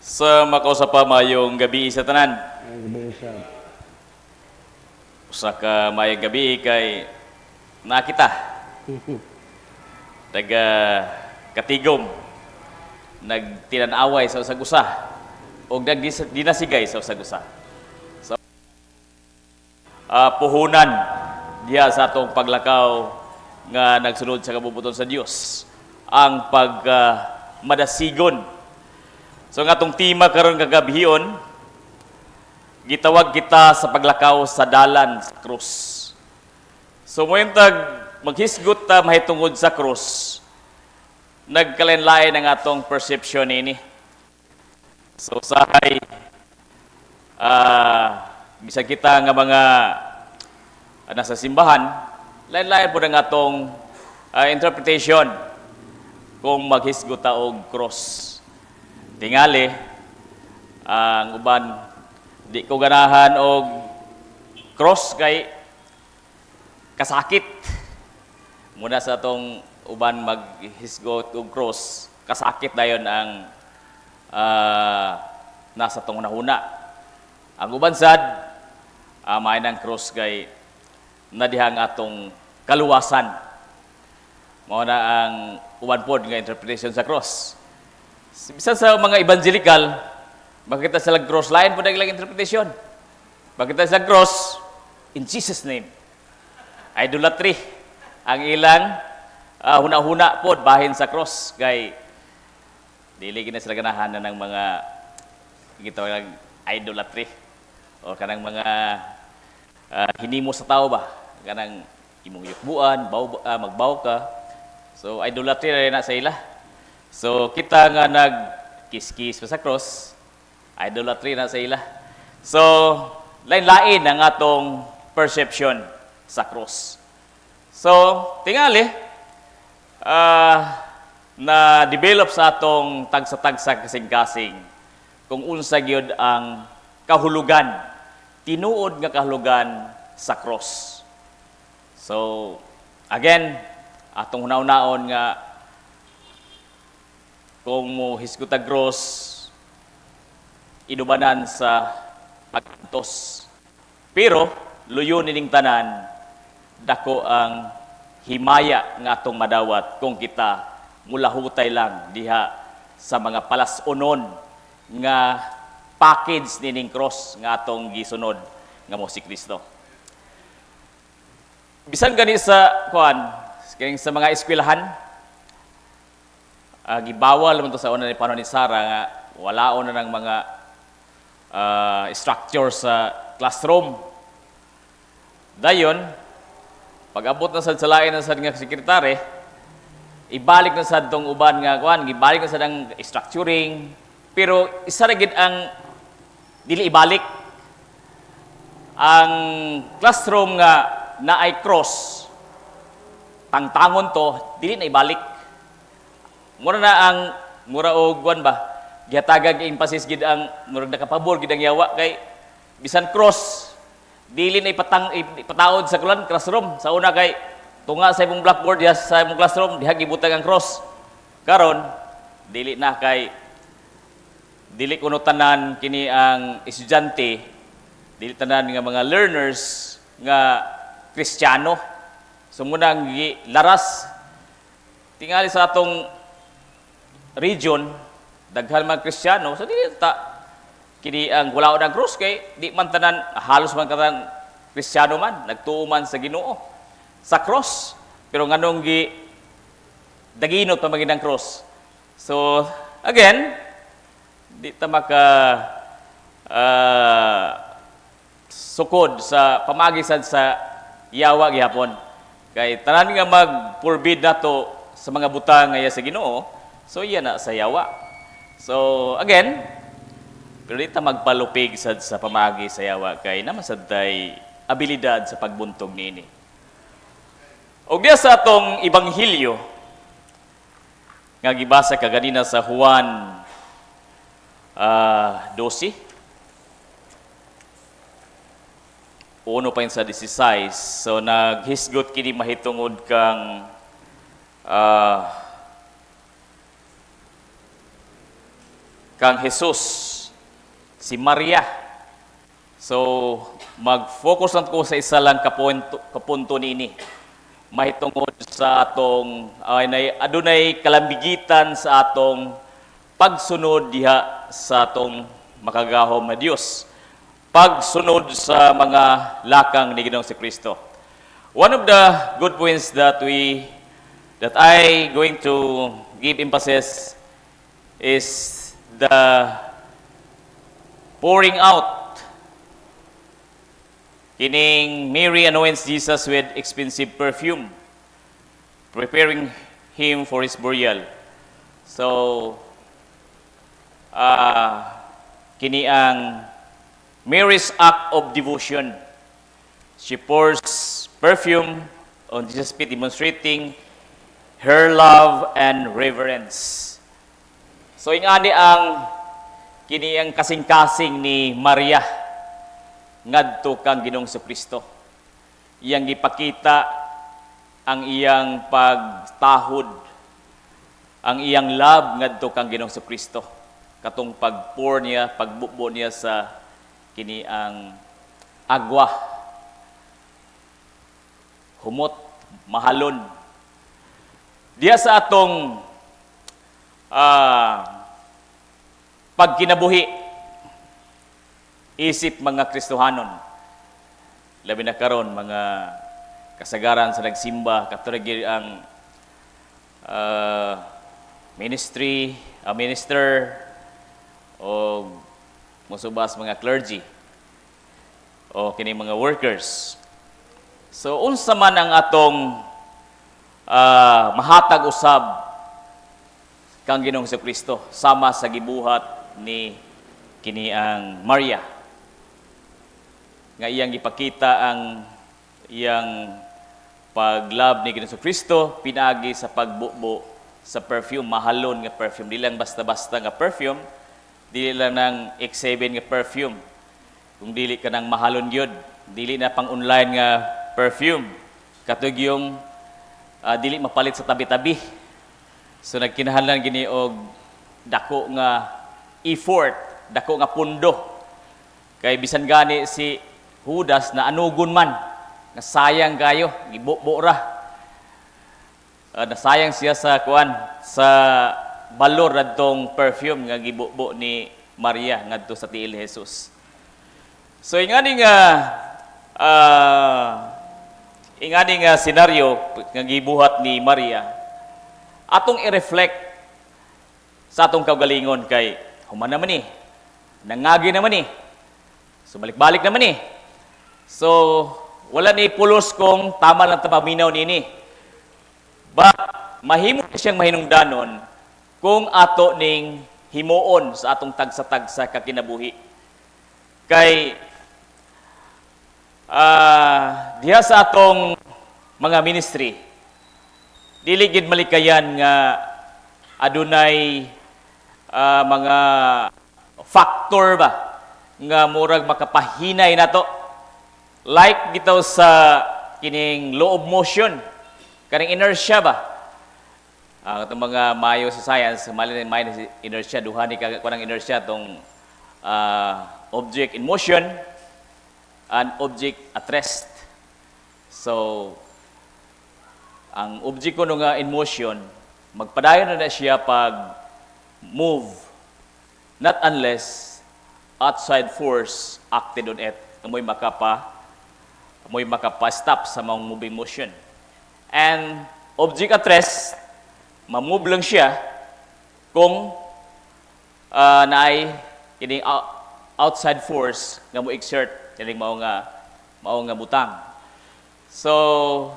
Sa makausap pa mayong gabi sa tanan. Usa ka mayong gabi kay nakita. Taga Katigom nagtinan-away sa usag-usa o nagdinasigay sa usag-usa. So, puhunan diya sa atong paglakaw nga nagsunod sa kabubuton sa Dios ang madasigon. So nga atong tema karon kagabhion, gitawag kita sa paglakaw sa dalan sa krus. So moyentag maghisgot ta mahitungod sa krus, nagkalain-lain ang atong perception ini. So sahay bisan kita nga mga nasa simbahan, lain-lain po ang atong interpretation kung maghisgot ta og cross. Tingali, ang uban, di ko ganahan og cross kay kasakit. Muna sa atong uban maghisgot og cross, kasakit dayon ang nasa tong nahuna. Ang uban sad, may ng cross kay nadihang atong kaluwasan. Mao na ang uban pod nga interpretation sa cross. Bisan sa mga evangelical, makita sila cross, lain po na ilang interpretation. Makita sila cross, in Jesus' name. Idolatry. Ang ilang huna-huna po, bahin sa cross. Kay, dili na sila ganahan ng mga gitawag idolatry. O kanang mga hinimo sa tao ba? Kanang imong yukbuan, magbaw ka. So, idolatry na sa ila. So, kita nga nag-kiss-kiss pa sa cross, idolatry na sa ila. So, lain-lain ang atong perception sa cross. So, tingali, na-develop sa atong tagsa-tagsa kasing-kasing kung unsa gyud ang kahulugan, tinuod nga kahulugan sa cross. So, again, atong hunaw-naon nga kung mo hisgutag cross, inubanan sa pagkantos. Pero, luyo nining tanan, dako ang himaya nga atong madawat kung kita mulahutay lang diha sa mga palasonon nga package nining cross nga atong gisunod nga mo si Kristo. Bisan gani sa sa mga eskwelahan, gibawal man to sa una ni panon ni Sara nga walaon na ng mga structure sa classroom. Dayon, pag-abot na sad sa lain na sad nga sekretary, ibalik na sad tong uban nga gibalik na sad ang structuring, pero isa ra gid ang dili ibalik. Ang classroom nga naay cross, tangtangon to, dili na ibalik. Mura na ang og gihatagag emphasis gid ang murag nakapabor gid ang yawa kay bisan cross dili na ipataod sa classroom. Sa una kay tunga sa imong blackboard diha sa imong classroom diha gibutang ang cross. Karon dili na kay dili kuno tanan kini ang estudyante, dili tanan nga mga learners nga Kristiyano. So muna ang laras tingali sa atong region, daghan mga Kristiyano, so di kini ang wala ng cross kay di man tanan halos man katang Kristiyano man nagtuo man sa Ginoo sa cross, pero nganong daginot pa maging ang cross. So again, di ta maka sukod sa pamagisan sa yawa gihapon kay tanan nga mag-forbid nato sa mga butang nga sa Ginoo. So, yan na sa yawa. So, again, pero dito magpalupig sa pamagi sa yawa kay naman sad tay abilidad sa pagbuntog nini. Og diya sa atong Ebanghelyo, nga gibasa kaganina sa Juan 12, 1 pa sa 16. So, naghisgot kini mahitungod kang kang Jesus, si Maria. So, mag-focus lang ko sa isa lang kapunto nini. Mahitungod sa atong adunay kalambigitan sa atong pagsunod diha sa atong makagahom na Dios. Pagsunod sa mga lakang ni Ginoong si Kristo. One of the good points that I going to give emphasis is the pouring out. Kining Mary anoints Jesus with expensive perfume, preparing him for his burial. So, kini ang Mary's act of devotion. She pours perfume on Jesus' feet, demonstrating her love and reverence. So, ingani ang kini ang kasing-kasing ni Maria ngadto kang Ginoong Kristo. Iyang gipakita ang iyang pagtahod, ang iyang love ngadto kang Ginoong Kristo. Katong pagpour niya, pagbubo niya sa kini ang agwa, humot, mahalon. Diya sa atong pagkinabuhi, isip mga Kristohanon, labi na karon mga kasagaran sa nagsimba, katulad ang minister o musubas mga clergy o kini mga workers. So unsa man ang atong mahatag usab kang Ginoong Kristo sama sa gibuhat ni kini ang Maria, nga iyang gipakita ang iyang paglab ni Ginoong Kristo pinagi sa pagbubo sa perfume, mahalon nga perfume, di lang basta-basta nga perfume, dili lang ng X7 nga perfume, kung dili ka ng mahalon yun, dili na pang online nga perfume, katug yung dili mapalit sa tabi-tabi. So nagkinahanglan gini og dako nga effort, dako nga pundo, kay bisan gani si Judas na anugon man, nga sayang kayo, gibubo ra. Nasayang siya sa sa balor adtong perfume nga gibubo ni Maria ngadto sa tiil ni Jesus. So ingani nga senaryo nga gibuhat ni Maria, atong i-reflect sa atong kaugalingon kay human naman ni, nangagi naman ni, so balik-balik naman ni. So, wala ni pulos kung tama lang tapaminaw nini. But, mahimo siyang mahinungdanon kung ato ning himuon sa atong tagsa-tagsa kakinabuhi. Kay, diha sa atong mga ministry, dili gid malikayan nga adunay mga factor ba nga murag makapahinay nato. Like bitaw sa kining law of motion, kaning inertia ba? Itong mga mayo sa science, malin inertia, duha ni kanang inertia tong object in motion and object at rest. So, ang object ko nga in motion, magpadayon na siya pag move, not unless outside force acted on it, amoy makapa-stop sa mga moving motion. And object at rest, ma-move lang siya kung naay kining outside force nga mo exert kining mao nga butang. So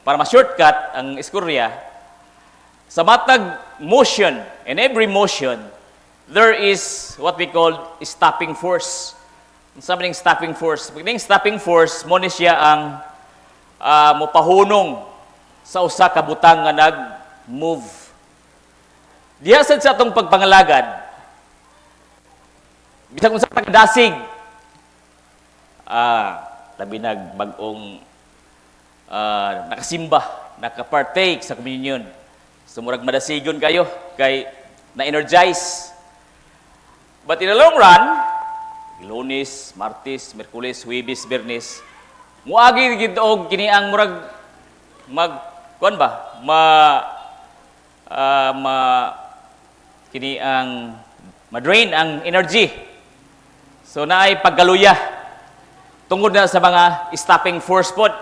para ma-shortcut ang istorya, sa matag motion, in every motion, there is what we call stopping force. Sabi ng stopping force. Pagdating stopping force, mo ni siya ang mopahunong sa usa ka butang nga nag-move. Diha sad sa atong pagpangalagad, bisag unsa pagdasig, labi nagbag-ong nakasimba, nakapartake sa communion. So murag madasigon kayo kay na-energize. But in the long run, Lunes, Martes, Merkulis, Huwebes, Biyernes, muagi gid og kini ang murag kuan ba? Kini ang madrain ang energy. So naay paggaluya tungod na sa mga stopping force pod.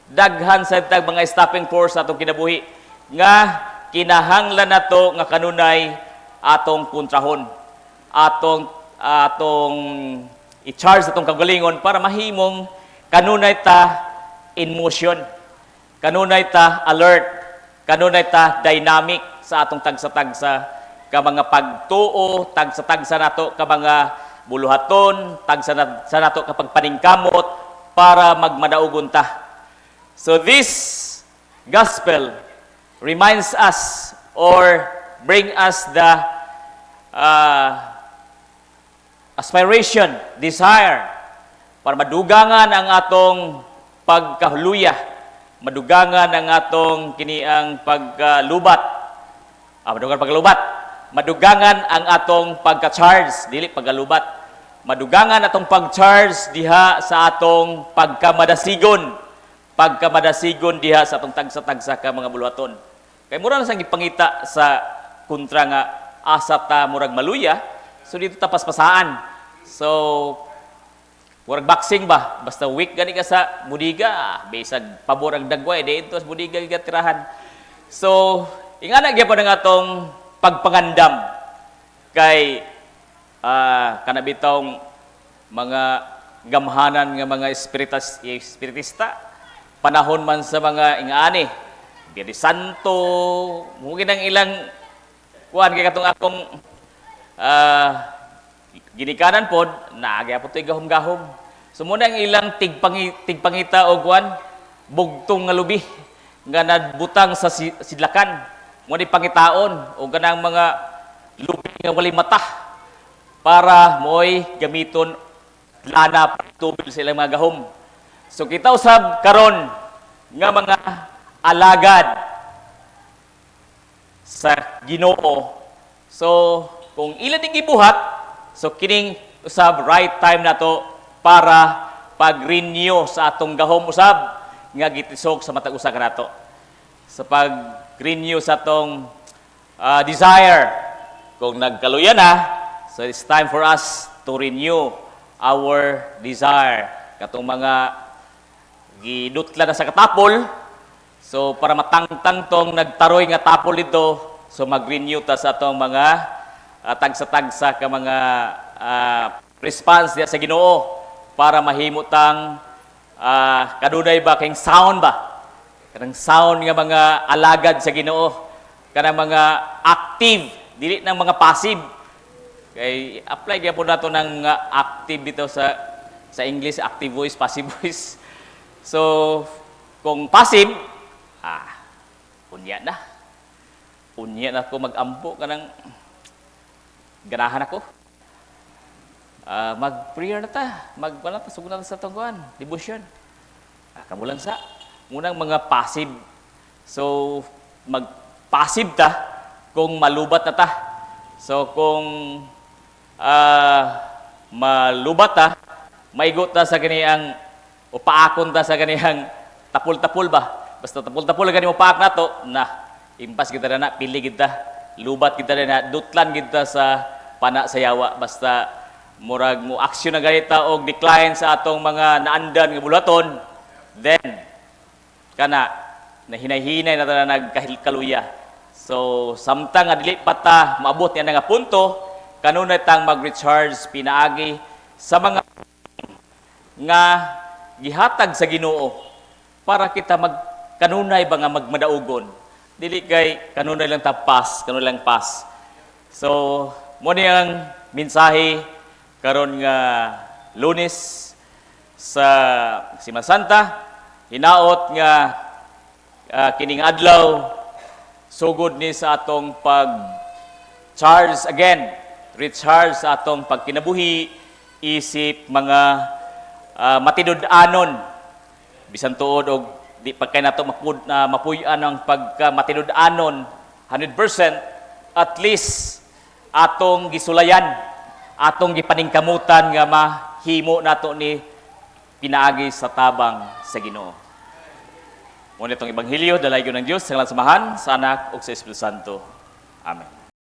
Daghan sa tag mga stopping force atong kinabuhi nga kinahanglan nato nga kanunay atong kontrahon, atong i-charge atong kagalingon para mahimong kanunay ta in motion, kanunay ta alert, kanunay ta dynamic sa atong tagsa-tagsa ka mga pagtuo, tagsa-tagsa nato ka mga buluhaton, tagsa nato ka pagpaningkamot para magmadaugon ta. So this gospel reminds us or bring us the aspiration, desire para madugangan ang atong pagkahuluya, madugangan ang atong kiniang paglubat, madugangan ang atong pagka-charge, dili pagkalubat, madugangan atong pag-charge diha sa atong pagkamadasigon diha sa atong tagsa-tagsa ka mga buluhaton. Kay mura na sang gipangita sa kontra nga asa ta murag maluya, so dito ta paspasaan. So murag boxing ba, basta weak gani ka sa budiga, bisag pabor ang dagway dito sa budiga gigatirahan. So ingana gyapon ang atong pagpangandam kay kanabitong mga gamhanan nga mga espiritista, panahon man sa mga ingani, Biyernes Santo, mugin ang ilang kuan kay katong akong ginikanan pod, naagya po ito'y gahom-gahom. So muna ang ilang tigpangita o kuan, bugtong nga lubi, nga nadbutang sa sidlakan, muna pangitaon, o ganang mga lubi nga wali mata, para mo'y gamiton lana tubil sa ilang mga gahom. So kita usab karon nga mga alagad sa Ginoo. So kung ilan ding gibuhat, so kining usab right time na to para pag-renew sa atong gahom usab nga gitisog sa matag usa kanato. Sa pag-renew sa atong desire. Kung nagkaluya na, so it's time for us to renew our desire. Katong mga gidutla na sa katapol, so para matangtang tong nagtaroy nga tapol dito, so mag-renew ta sa atong mga tagsa-tagsa ka mga response diya sa Ginoo para mahimutang kadunay ba kayong sound ba, kanang sound nga mga alagad sa Ginoo, kanang mga active, dili ng mga passive. Kay apply gyapon nato ng active dito sa English, active voice, passive voice. So, kung passive, unya na. Unya na ako mag-ampo ka ng ganahan ako. Mag-prayer na ta. Mag-wala ta, sugunan sa tungguan. Devotion. Kamulang sa. Munang mga passive. So, mag-passive ta kung malubat na ta. So, kung malubat ta, maigot ta sa kaniyang o paakon ta sa kaniyang tapul-tapul ba? Basta tapul-tapul gani mo paak nato na impas kita na pili kita, lubat kita na dutlan kita sa pana sa yawa, basta murag mo aksyon na ganita og decline sa atong mga naandan nga bulaton, then kana nahinay-hinay na ta nagkaluya. So samtang nga dili pa ta maabot niya nga punto, kanunay tang mag-recharge pinaagi sa mga nga gihatag sa Ginoo para kita kanunay ba nga magmadaugon, dili kay kanunay lang tapas, kanunay lang pas. So mo ni ang mensahe karon nga Lunes sa Semana Santa, hinaot nga kining adlaw sugod ni sa atong pag-charge again, recharge sa atong pagkinabuhi, isip, mga matinud-anon, bisan tuod og di pagkay nato mapuy-an ang pagka matinud-anon 100%, at least atong gisulayan, atong gipaningkamutan nga mahimo nato ni pinaagi sa tabang sa Ginoo. Muna itong Ebanghelyo, dalay ng Diyos, sa ngalan samahan, sa Anak, ug sa Espiritu Santo. Amen.